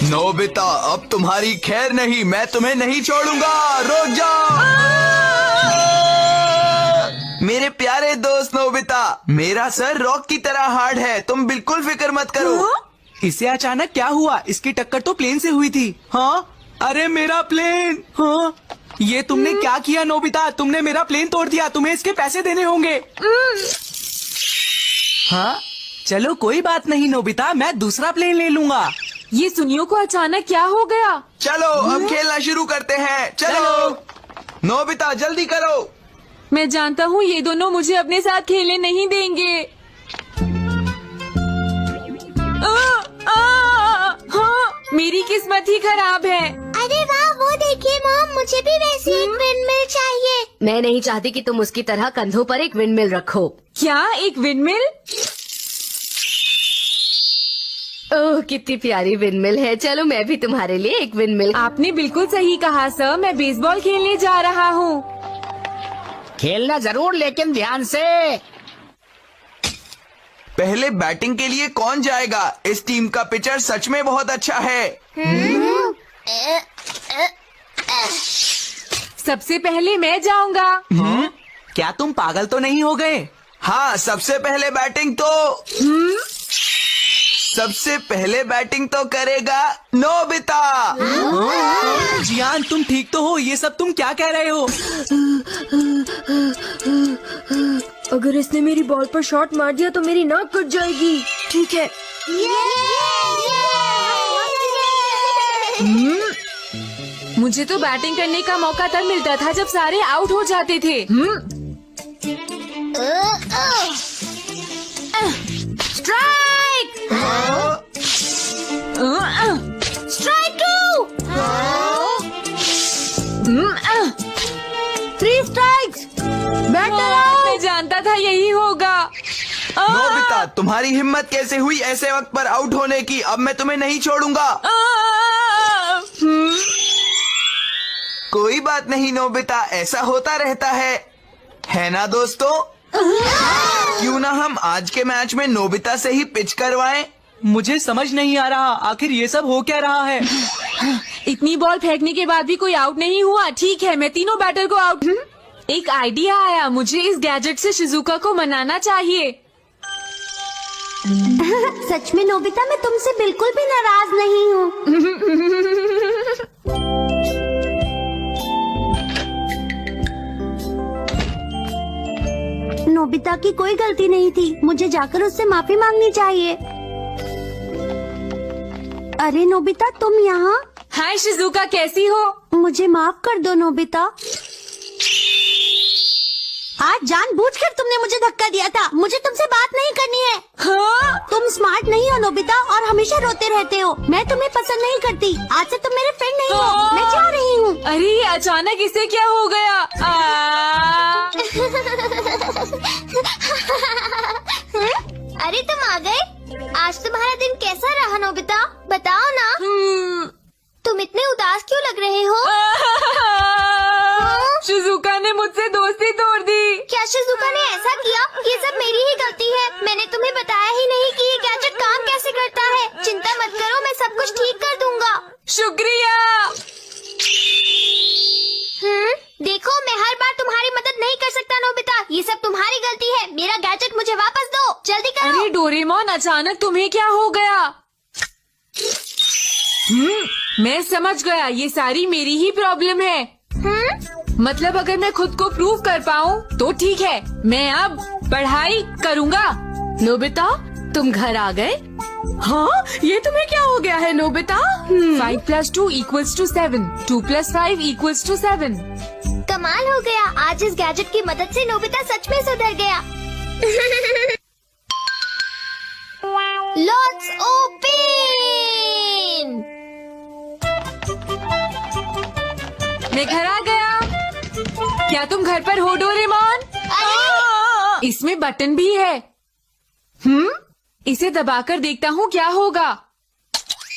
Nobita, अब तुम्हारी खैर नहीं, मैं तुम्हें नहीं छोड़ूंगा। रुक जाओ मेरे प्यारे दोस्त नोबिता, मेरा सर रॉक की तरह हार्ड है, तुम बिल्कुल फिक्र मत करो। इसे अचानक क्या हुआ? इसकी टक्कर तो प्लेन से हुई थी। हाँ, अरे मेरा प्लेन। हाँ, ये तुमने क्या किया नोबिता? तुमने मेरा प्लेन तोड़ दिया, तुम्हें इसके पैसे देने होंगे। हाँ, चलो कोई बात नहीं नोबिता, मैं दूसरा प्लेन ले लूंगा। ये सुनियो को अचानक क्या हो गया? चलो अब खेलना शुरू करते हैं। चलो नोबिता जल्दी करो। मैं जानता हूँ ये दोनों मुझे अपने साथ खेलने नहीं देंगे। हाँ, मेरी किस्मत ही खराब है। अरे वाह, वो देखिए मॉम, मुझे भी वैसी एक विंडमिल चाहिए। मैं नहीं चाहती कि तुम उसकी तरह कंधों पर एक विंडमिल रखो। क्या, एक विंडमिल? ओह, कितनी प्यारी विंडमिल है। चलो मैं भी तुम्हारे लिए एक विंडमिल। आपने बिल्कुल सही कहा सर, मैं बेसबॉल खेलने जा रहा हूँ। खेलना जरूर, लेकिन ध्यान से। पहले बैटिंग के लिए कौन जाएगा? इस टीम का पिचर सच में बहुत अच्छा है। सबसे पहले मैं जाऊंगा। क्या तुम पागल तो नहीं हो गए? हाँ, सबसे पहले बैटिंग तो करेगा नोबिता। जियान, तुम ठीक तो हो? ये सब तुम क्या कह रहे हो? अगर इसने मेरी बॉल पर शॉट मार दिया तो मेरी नाक कट जाएगी। ठीक है। मुझे तो बैटिंग करने का मौका तब मिलता था जब सारे आउट हो जाते थे। Strike! Strike 2! 3 strikes! Batter out! मैं जानता था यही होगा। नोबिता, तुम्हारी हिम्मत कैसे हुई ऐसे वक्त पर आउट होने की? अब मैं तुम्हें नहीं छोड़ूंगा। कोई बात नहीं नोबिता, ऐसा होता रहता है ना दोस्तों? क्यों ना हम आज के मैच में नोबिता से ही पिच करवाएं? मुझे समझ नहीं आ रहा, आखिर ये सब हो क्या रहा है? इतनी बॉल फेंकने के बाद भी कोई आउट नहीं हुआ। ठीक है, मैं तीनों बैटर को आउट। एक आइडिया आया, मुझे इस गैजेट से शिजुका को मनाना चाहिए। सच में नोबिता, मैं तुमसे बिल्कुल भी नाराज नहीं हूँ। नोबिता की कोई गलती नहीं थी, मुझे जाकर उससे माफी मांगनी चाहिए। अरे नोबिता, तुम यहाँ? हाय शिजुका, कैसी हो? मुझे माफ कर दो नोबिता। आज जानबूझकर तुमने मुझे धक्का दिया था। मुझे तुमसे बात नहीं करनी है। हाँ? तुम स्मार्ट नहीं हो नोबिता, और हमेशा रोते रहते हो। मैं तुम्हें पसंद नहीं करती। आज से तुम मेरे फ्रेंड नहीं हो। मैं जा रही हूँ। अरे ये अचानक इसे क्या हो गया? अरे तुम आ गए? आज तुम्हारा दिन कैसा रहा नोबिता? बताओ ना। तुम इतने उदास क्यों लग रहे हो? शिजुका ने मुझसे दोस्ती तोड़ दी। क्या शिजुका ने ऐसा किया? ये सब मेरी ही गलती है। मैंने तुम्हें बताया ही नहीं कि ये गैजेट काम कैसे करता है। चिंता मत करो, मैं सब कुछ ठीक कर दूंगा। शुक्रिया। देखो, मैं हर बार तुम्हारी मदद नहीं कर सकता नोबिता। ये सब तुम्हारी गलती है। मेरा गैजेट मुझे वापस दो, जल्दी करो। अरे डोरेमोन, अचानक तुम्हें क्या हो गया? मैं समझ गया, ये सारी मेरी ही प्रॉब्लम है। मतलब अगर मैं खुद को प्रूव कर पाऊँ तो ठीक है, मैं अब पढ़ाई करूँगा। नोबिता, तुम घर आ गए? हाँ, ये तुम्हें क्या हो गया है नोबिता? 5 + 2 = 7, 2 + 5 = 7। कमाल हो गया, आज इस गैजेट की मदद से नोबिता सच में सुधर गया। Let's open! मैं घर आ गया। क्या तुम घर पर हो डोरेमोन? इसमें बटन भी है। इसे दबाकर देखता हूँ क्या होगा।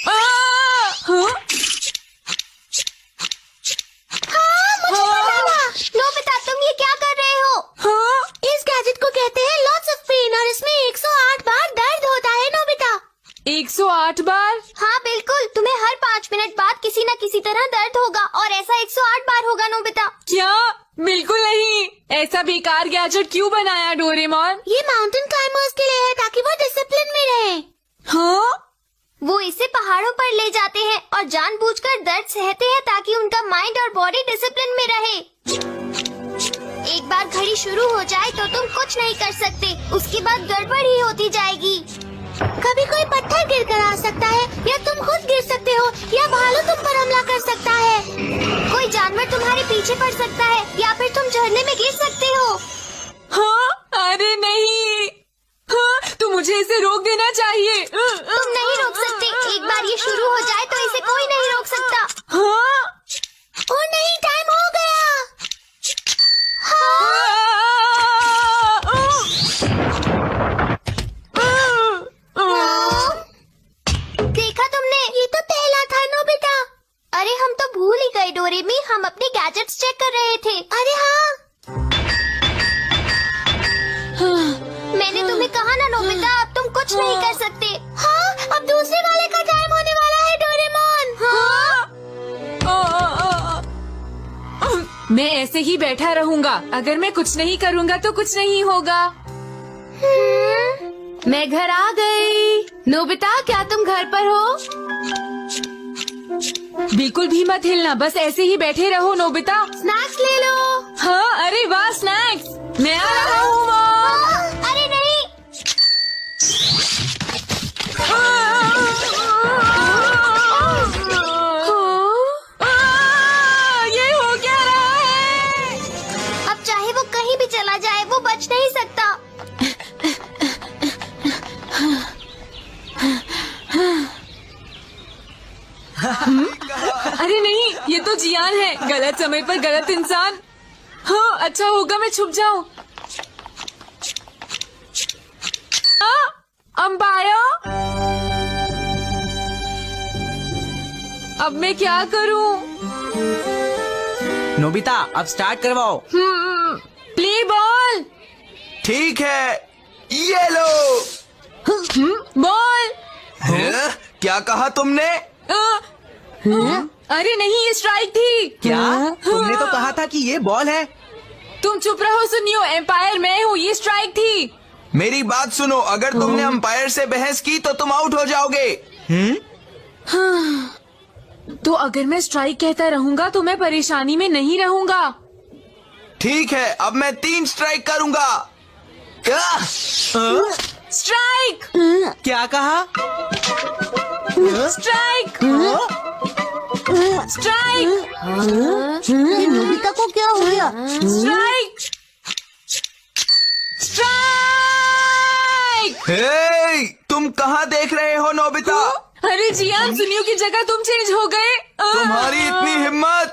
हाँ? नोबिता, तुम ये क्या कर रहे हो? हाँ? बिल्कुल नहीं। ऐसा बेकार गैजेट क्यों बनाया डोरेमोन? ये माउंटेन क्लाइंबर्स के लिए है ताकि वो डिसिप्लिन में रहे। हाँ? वो इसे पहाड़ों पर ले जाते हैं और जानबूझकर दर्द सहते हैं ताकि उनका माइंड और बॉडी डिसिप्लिन में रहे। एक बार घड़ी शुरू हो जाए तो तुम कुछ नहीं कर सकते, उसके बाद गड़बड़ ही होती जाएगी। कभी कोई पत्थर गिर कर आ सकता है, या तुम खुद गिर सकते हो, या भालू तुम पर हमला कर सकता है। कोई जानवर तुम्हारे पीछे पड़ सकता है, या फिर तुम झरने में गिर सकते हो। हाँ? अरे नहीं। हाँ? तो मुझे इसे रोक देना चाहिए। तुम नहीं रोक सकते, एक बार ये शुरू हो जाए तो इसे कोई नहीं रोक सकता। हाँ? ओ नहीं, टाइम हो गया। देखा तुमने, ये तो पहला था नोबिता। अरे हम तो भूल ही गए डोरेमी, हम अपने गैजेट्स चेक कर रहे थे। अरे हाँ, मैंने तुम्हें कहा ना नोबिता, अब तुम कुछ नहीं कर सकते। हाँ, अब दूसरे वाले का टाइम होने वाला है डोरेमोन। हाँ? मैं ऐसे ही बैठा रहूंगा। अगर मैं कुछ नहीं करूंगा तो कुछ नहीं होगा। मैं घर आ गई। नोबिता, क्या तुम घर पर हो? बिल्कुल भी मत हिलना, बस ऐसे ही बैठे रहो नोबिता। स्नैक्स ले लो। हाँ? अरे वाह, स्नैक्स। मैं आ रहा हूँ मॉम। अरे नहीं, ये हो क्या रहा है? अब चाहे वो कहीं भी चला जाए, वो बच नहीं सकता। अरे नहीं, ये तो जियान है। गलत समय पर गलत इंसान। हाँ, अच्छा होगा मैं छुप जाऊं। अंपायर, अब मैं क्या करूं? नोबिता, अब स्टार्ट करवाओ। Play ball. ठीक है, ये लो। बॉल। हैं? क्या कहा तुमने? अरे नहीं, ये स्ट्राइक थी। क्या? तुमने तो कहा था कि ये बॉल है। तुम चुप रहो, सुनियो। एम्पायर मैं हूँ, ये स्ट्राइक थी। मेरी बात सुनो, अगर तुमने अंपायर से बहस की तो तुम आउट हो जाओगे। तो अगर मैं स्ट्राइक कहता रहूंगा तो मैं परेशानी में नहीं रहूंगा। ठीक है, अब मैं 3 स्ट्राइक करूंगा। स्ट्राइक। क्या कहा? स्ट्राइक। स्ट्राइक। नोबिता को क्या हो गया? स्ट्राइक। स्ट्राइक। हे, तुम कहाँ देख रहे हो नोबिता? अरे जियान, सुनियो की जगह तुम चेंज हो गए। तुम्हारी इतनी हिम्मत?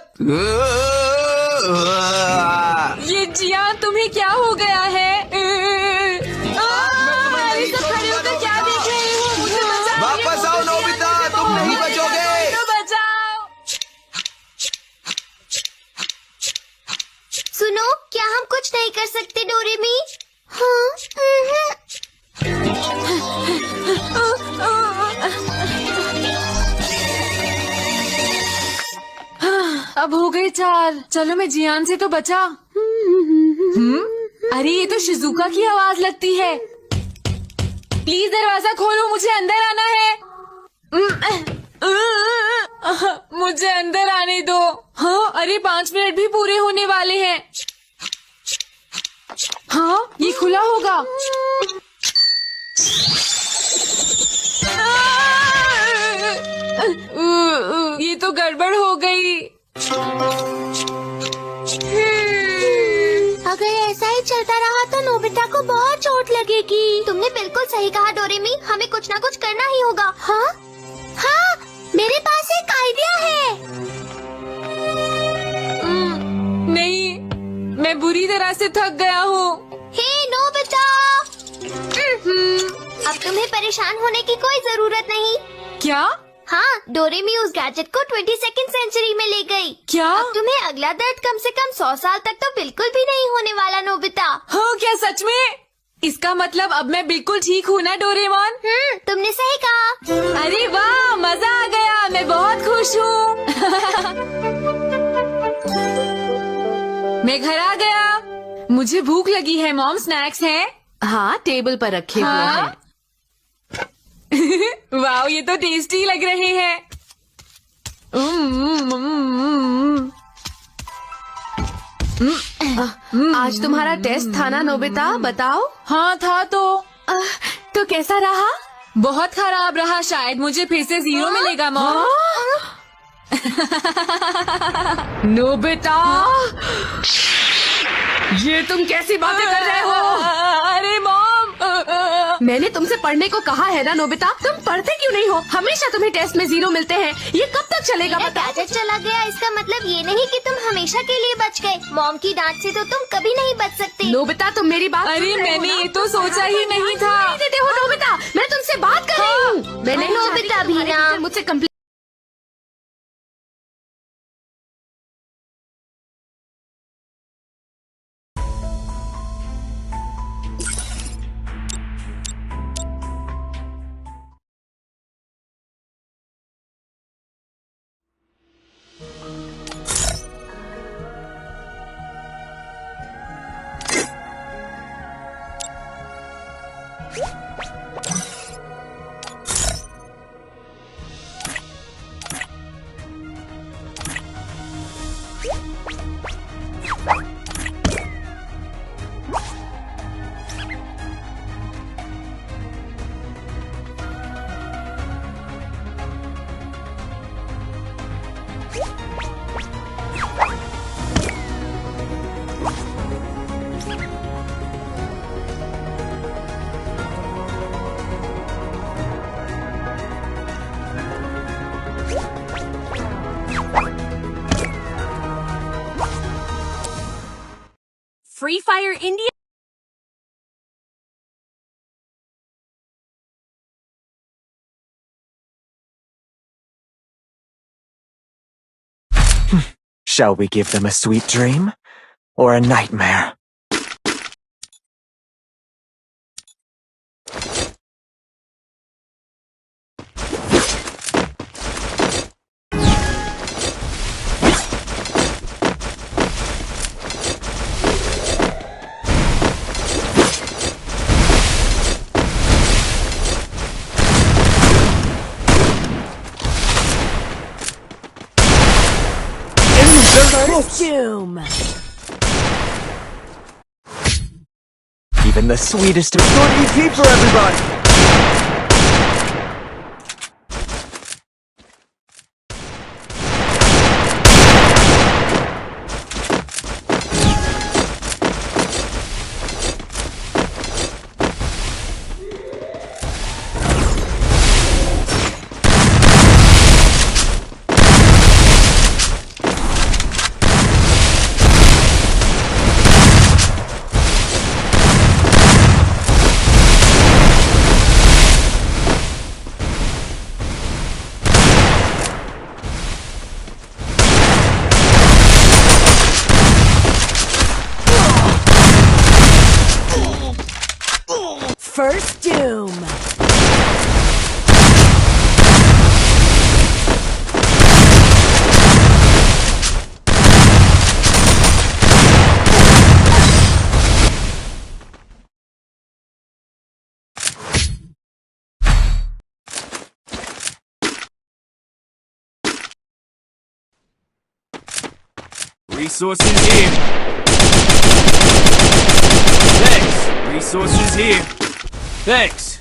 ये जियान, तुम्हें क्या हो गया है? अरे सब खड़े होकर क्या देख रहे हो? मुझे बचाओ। वापस आओ नोबिता, तुम नहीं बचोगे। तो बचाओ। सुनो, क्या हम कुछ नहीं कर सकते डोरेमी? हाँ? अब हो गए 4। चलो, मैं जियान से तो बचा। अरे ये तो शिजुका की आवाज लगती है। प्लीज दरवाजा खोलो, मुझे अंदर आना है। मुझे अंदर आने दो। हाँ, अरे 5 मिनट भी पूरे होने वाले हैं। हाँ, ये खुला होगा। ये तो गड़बड़ हो गई। अगर ऐसा ही चलता रहा तो नोबिता को बहुत चोट लगेगी। तुमने बिल्कुल सही कहा डोरेमी, हमें कुछ ना कुछ करना ही होगा। हाँ? हाँ, मेरे पास एक आइडिया है। नहीं, मैं बुरी तरह से थक गया हूँ। हे नोबिता! अब तुम्हें परेशान होने की कोई जरूरत नहीं। क्या? हाँ, डोरेमी उस गैजेट को 22nd सेंचुरी में ले गई। क्या? अब तुम्हें अगला दर्द कम से कम 100 साल तक तो बिल्कुल भी नहीं होने वाला नोबिता। हाँ, क्या सच में? इसका मतलब अब मैं बिल्कुल ठीक हूँ ना डोरेमोन? तुमने सही कहा। अरे वाह, मजा आ गया। मैं बहुत खुश हूँ। मैं घर आ गया। मुझे भूख लगी है मॉम, स्नैक्स हैं? हाँ, टेबल पर रखे हुए हाँ? हैं। वाह, ये तो टेस्टी लग रहे हैं। आज तुम्हारा टेस्ट था ना नोबिता, बताओ। हाँ था तो तो कैसा रहा? बहुत खराब रहा। शायद मुझे फिर से 0 मिलेगा मॉम। नोबिता, ये तुम कैसी बातें कर रहे हो? अरे मॉम, मैंने तुमसे पढ़ने को कहा है ना नोबिता, तुम पढ़ते क्यों नहीं हो? हमेशा तुम्हें टेस्ट में 0 मिलते हैं। ये कब तक चलेगा मेरा बताओ? गैजेट चला गया, इसका मतलब ये नहीं कि तुम हमेशा के लिए बच गए। मॉम की डांट से तो तुम कभी नहीं बच सकते। नोबिता, तुम मेरी बात अरे सुन रहे हो मैंने ना? ये तो सोचा ही नहीं था। नहीं देते हो नोबिता, मैं तुमसे बात कर रही हूँ। मैं नहीं नोबिता चाहती कि भी तुम्हारे ना। टीचर मुझसे complaint. Free Fire India? Shall we give them a sweet dream or a nightmare? Doom. Even the sweetest of good EP for everybody! First Doom. Resources here. Thanks. Resources here. Thanks.